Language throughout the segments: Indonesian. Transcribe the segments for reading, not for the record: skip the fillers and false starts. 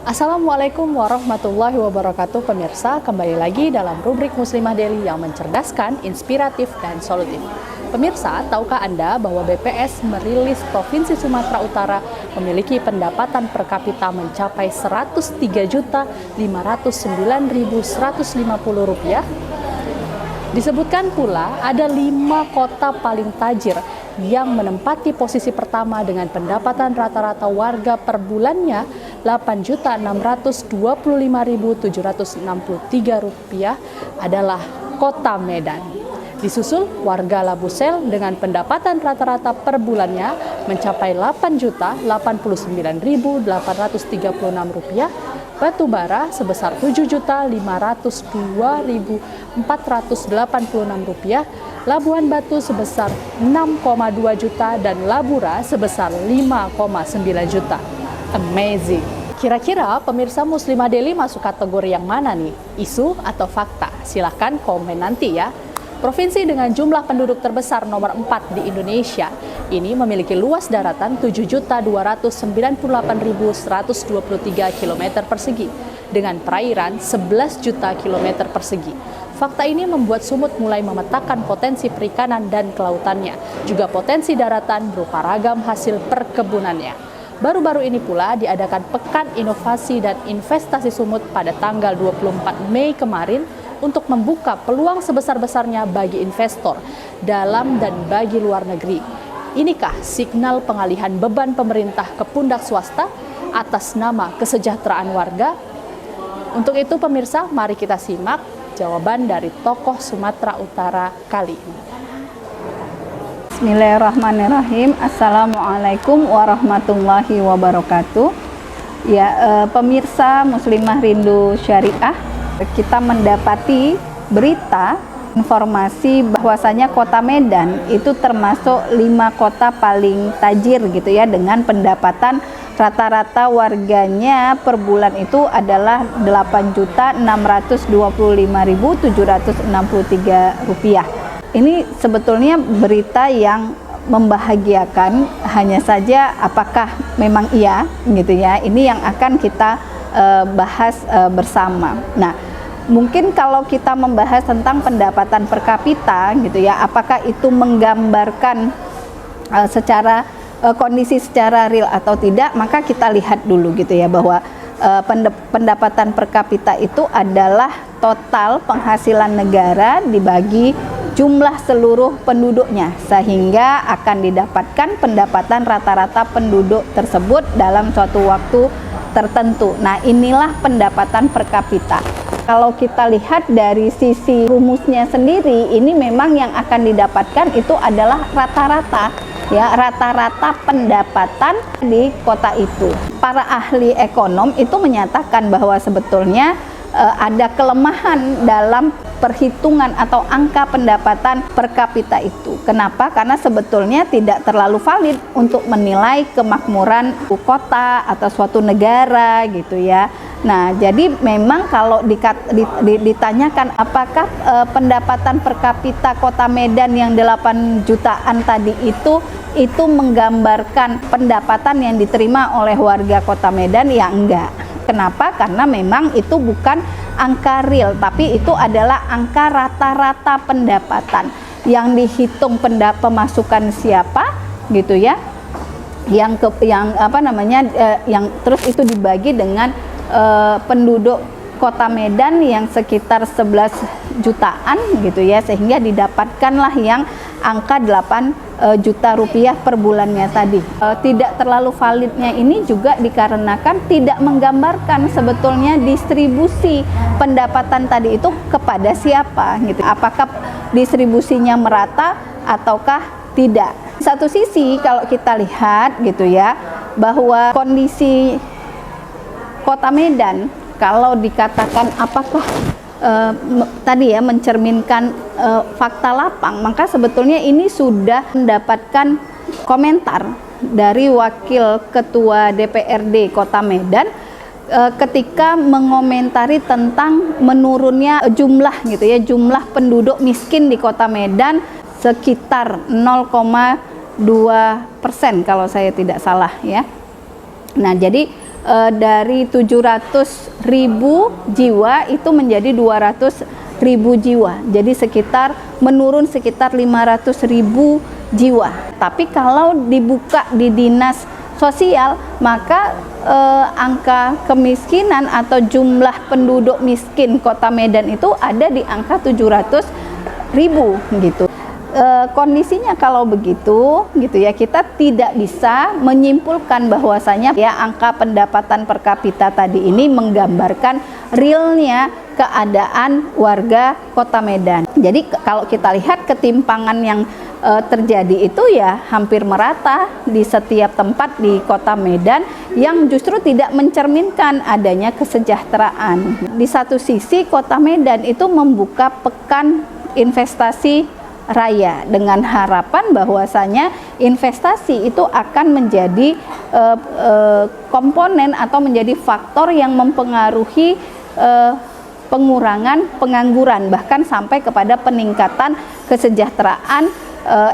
Assalamualaikum warahmatullahi wabarakatuh pemirsa, kembali lagi dalam rubrik Muslimah Daily yang mencerdaskan, inspiratif, dan solutif. Pemirsa, tahukah Anda bahwa BPS merilis Provinsi Sumatera Utara memiliki pendapatan per kapita mencapai Rp103.509.150? Disebutkan pula ada 5 kota paling tajir yang menempati posisi pertama dengan pendapatan rata-rata warga per bulannya Rp8.065.763 adalah Kota Medan. Disusul warga Labusel dengan pendapatan rata-rata per bulannya mencapai Rp8.089.836, Batubara sebesar Rp7.502.486, Labuan Batu sebesar 6,2 juta, dan Labura sebesar 5,9 juta. Amazing. Kira-kira pemirsa Muslimah Daily masuk kategori yang mana nih? Isu atau fakta? Silahkan komen nanti ya. Provinsi dengan jumlah penduduk terbesar nomor 4 di Indonesia ini memiliki luas daratan 7.298.123 km persegi dengan perairan 11 juta km persegi. Fakta ini membuat Sumut mulai memetakan potensi perikanan dan kelautannya, juga potensi daratan berupa ragam hasil perkebunannya. Baru-baru ini pula diadakan Pekan Inovasi dan Investasi Sumut pada tanggal 24 Mei kemarin untuk membuka peluang sebesar-besarnya bagi investor dalam dan bagi luar negeri. Inikah signal pengalihan beban pemerintah ke pundak swasta atas nama kesejahteraan warga? Untuk itu pemirsa, mari kita simak jawaban dari tokoh Sumatera Utara kali ini. Bismillahirrahmanirrahim. Assalamualaikum warahmatullahi wabarakatuh. Ya, pemirsa Muslimah Rindu Syariah, kita mendapati berita informasi bahwasanya Kota Medan itu termasuk 5 kota paling tajir gitu ya, dengan pendapatan rata-rata warganya per bulan itu adalah Rp8.625.763. Ini sebetulnya berita yang membahagiakan, hanya saja apakah memang iya gitu ya. Ini yang akan kita bahas bersama. Nah, mungkin kalau kita membahas tentang pendapatan per kapita gitu ya, apakah itu menggambarkan secara kondisi secara real atau tidak, maka kita lihat dulu gitu ya, bahwa pendapatan per kapita itu adalah total penghasilan negara dibagi jumlah seluruh penduduknya, sehingga akan didapatkan pendapatan rata-rata penduduk tersebut dalam suatu waktu tertentu. Nah, inilah pendapatan per kapita. Kalau kita lihat dari sisi rumusnya sendiri, ini memang yang akan didapatkan itu adalah rata-rata ya, rata-rata pendapatan di kota itu. Para ahli ekonom itu menyatakan bahwa sebetulnya ada kelemahan dalam perhitungan atau angka pendapatan per kapita itu. Kenapa? Karena sebetulnya tidak terlalu valid untuk menilai kemakmuran kota atau suatu negara gitu ya. Nah, jadi memang kalau ditanyakan apakah pendapatan per kapita Kota Medan yang 8 jutaan tadi itu menggambarkan pendapatan yang diterima oleh warga Kota Medan, ya enggak. Kenapa? Karena memang itu bukan angka real, tapi itu adalah angka rata-rata pendapatan yang dihitung pemasukan siapa gitu ya, yang terus itu dibagi dengan penduduk Kota Medan yang sekitar 11 jutaan gitu ya, sehingga didapatkanlah yang angka 8 juta rupiah per bulannya tadi. Tidak terlalu validnya ini juga dikarenakan tidak menggambarkan sebetulnya distribusi pendapatan tadi itu kepada siapa gitu. Apakah distribusinya merata ataukah tidak. Satu sisi kalau kita lihat gitu ya, bahwa kondisi Kota Medan kalau dikatakan apakah tadi ya mencerminkan fakta lapang, maka sebetulnya ini sudah mendapatkan komentar dari Wakil Ketua DPRD Kota Medan ketika mengomentari tentang menurunnya jumlah gitu ya, jumlah penduduk miskin di Kota Medan sekitar 0,2 2% kalau saya tidak salah ya. Nah, jadi dari 700.000 jiwa itu menjadi 200.000 jiwa. Jadi menurun sekitar 500.000 jiwa. Tapi kalau dibuka di dinas sosial, maka angka kemiskinan atau jumlah penduduk miskin Kota Medan itu ada di angka 700.000 gitu. Kondisinya kalau begitu gitu ya, kita tidak bisa menyimpulkan bahwasanya ya angka pendapatan per kapita tadi ini menggambarkan realnya keadaan warga Kota Medan. Jadi kalau kita lihat ketimpangan yang terjadi itu ya hampir merata di setiap tempat di Kota Medan, yang justru tidak mencerminkan adanya kesejahteraan. Di satu sisi Kota Medan itu membuka pekan investasi raya dengan harapan bahwasanya investasi itu akan menjadi komponen atau menjadi faktor yang mempengaruhi pengurangan pengangguran, bahkan sampai kepada peningkatan kesejahteraan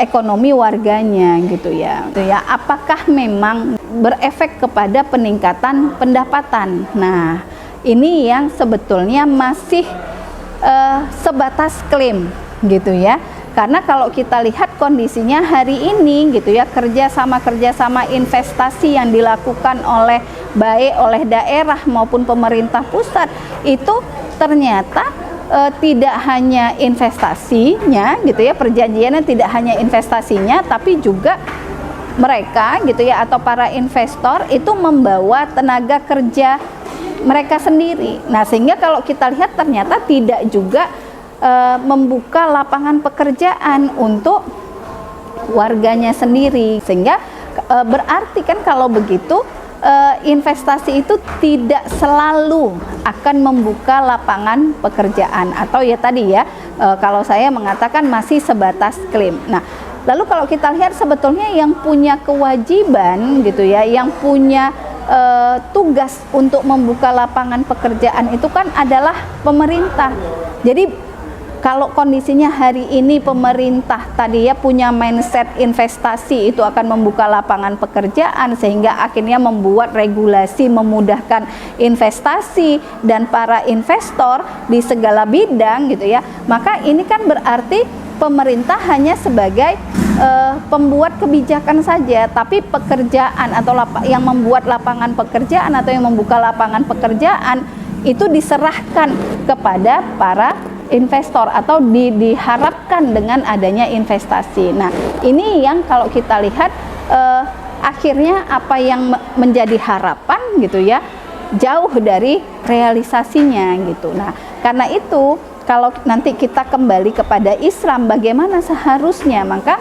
ekonomi warganya gitu ya. Apakah memang berefek kepada peningkatan pendapatan? Nah, ini yang sebetulnya masih sebatas klaim gitu ya. Karena kalau kita lihat kondisinya hari ini gitu ya, kerjasama investasi yang dilakukan baik oleh daerah maupun pemerintah pusat itu ternyata tidak hanya investasinya gitu ya, perjanjiannya tidak hanya investasinya, tapi juga mereka gitu ya, atau para investor itu membawa tenaga kerja mereka sendiri. Nah, sehingga kalau kita lihat ternyata tidak juga membuka lapangan pekerjaan untuk warganya sendiri, sehingga berarti kan kalau begitu investasi itu tidak selalu akan membuka lapangan pekerjaan, atau ya tadi ya kalau saya mengatakan masih sebatas klaim. Nah, lalu kalau kita lihat sebetulnya yang punya kewajiban gitu ya, yang punya tugas untuk membuka lapangan pekerjaan itu kan adalah pemerintah. Jadi kalau kondisinya hari ini pemerintah tadi ya punya mindset investasi itu akan membuka lapangan pekerjaan, sehingga akhirnya membuat regulasi memudahkan investasi dan para investor di segala bidang gitu ya, maka ini kan berarti pemerintah hanya sebagai pembuat kebijakan saja, tapi pekerjaan atau yang membuat lapangan pekerjaan atau yang membuka lapangan pekerjaan itu diserahkan kepada para investor atau diharapkan dengan adanya investasi. Nah, ini yang kalau kita lihat akhirnya apa yang menjadi harapan gitu ya, jauh dari realisasinya gitu. Nah, karena itu kalau nanti kita kembali kepada Islam bagaimana seharusnya, maka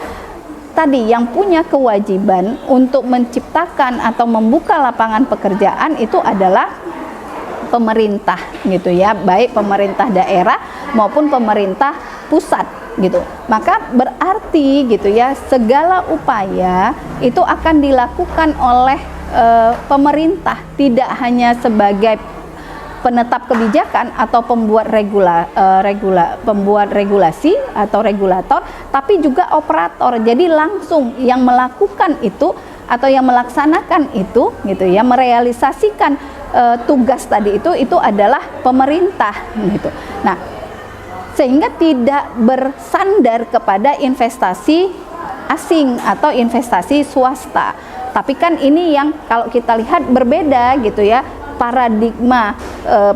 tadi yang punya kewajiban untuk menciptakan atau membuka lapangan pekerjaan itu adalah pemerintah gitu ya, baik pemerintah daerah maupun pemerintah pusat gitu. Maka berarti gitu ya, segala upaya itu akan dilakukan oleh pemerintah, tidak hanya sebagai penetap kebijakan atau pembuat regulasi atau regulator, tapi juga operator. Jadi langsung yang melakukan itu atau yang melaksanakan itu gitu ya, merealisasikan tugas tadi itu adalah pemerintah gitu. Nah, sehingga tidak bersandar kepada investasi asing atau investasi swasta. Tapi kan ini yang kalau kita lihat berbeda gitu ya, paradigma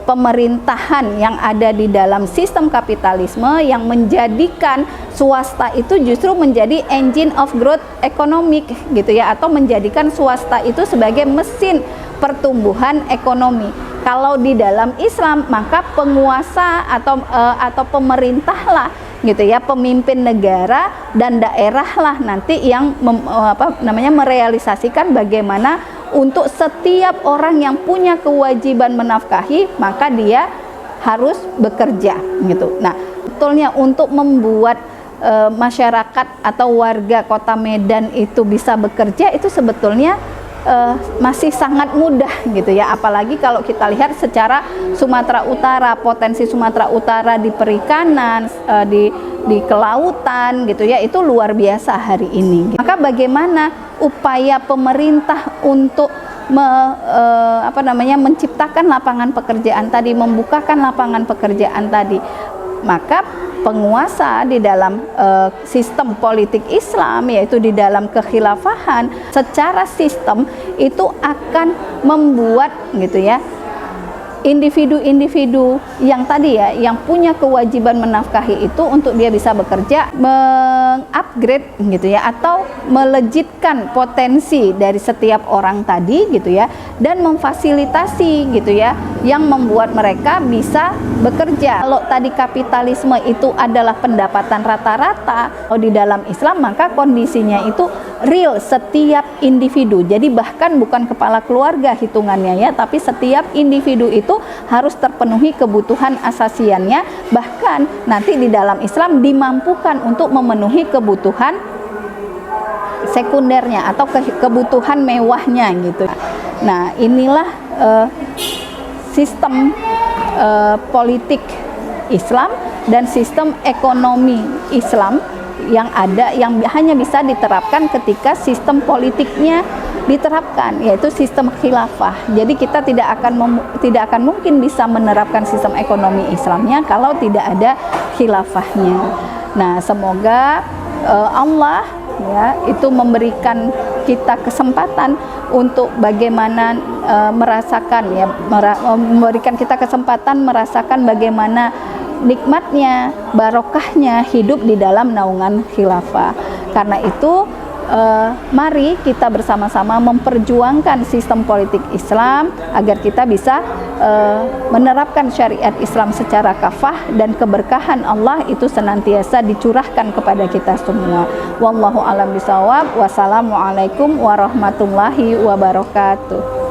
pemerintahan yang ada di dalam sistem kapitalisme yang menjadikan swasta itu justru menjadi engine of growth economic gitu ya, atau menjadikan swasta itu sebagai mesin pertumbuhan ekonomi. Kalau di dalam Islam maka penguasa atau pemerintahlah gitu ya, pemimpin negara dan daerah lah nanti yang merealisasikan bagaimana untuk setiap orang yang punya kewajiban menafkahi maka dia harus bekerja gitu. Nah, sebetulnya untuk membuat masyarakat atau warga Kota Medan itu bisa bekerja itu sebetulnya masih sangat mudah gitu ya, apalagi kalau kita lihat secara Sumatera Utara, potensi Sumatera Utara di perikanan, di di kelautan gitu ya, itu luar biasa hari ini. Maka bagaimana upaya pemerintah untuk menciptakan lapangan pekerjaan tadi, membukakan lapangan pekerjaan tadi, maka penguasa di dalam sistem politik Islam, yaitu di dalam kekhilafahan, secara sistem itu akan membuat gitu ya, individu-individu yang tadi ya, yang punya kewajiban menafkahi itu untuk dia bisa bekerja, mengupgrade gitu ya, atau melejitkan potensi dari setiap orang tadi gitu ya, dan memfasilitasi gitu ya, yang membuat mereka bisa bekerja. Kalau tadi kapitalisme itu adalah pendapatan rata-rata, kalau di dalam Islam maka kondisinya itu real, setiap individu. Jadi bahkan bukan kepala keluarga hitungannya ya, tapi setiap individu itu harus terpenuhi kebutuhan asasiannya. Bahkan nanti di dalam Islam dimampukan untuk memenuhi kebutuhan sekundernya atau kebutuhan mewahnya gitu. Nah, inilah sistem politik Islam dan sistem ekonomi Islam yang ada, yang hanya bisa diterapkan ketika sistem politiknya diterapkan, yaitu sistem khilafah. Jadi kita tidak akan mungkin bisa menerapkan sistem ekonomi Islamnya kalau tidak ada khilafahnya. Nah, semoga Allah ya itu memberikan kita kesempatan untuk bagaimana merasakan ya, memberikan kita kesempatan merasakan bagaimana nikmatnya, barokahnya hidup di dalam naungan khilafah. Karena itu mari kita bersama-sama memperjuangkan sistem politik Islam agar kita bisa menerapkan syariat Islam secara kafah, dan keberkahan Allah itu senantiasa dicurahkan kepada kita semua. Wallahu a'lam bishawab. Wassalamualaikum warahmatullahi wabarakatuh.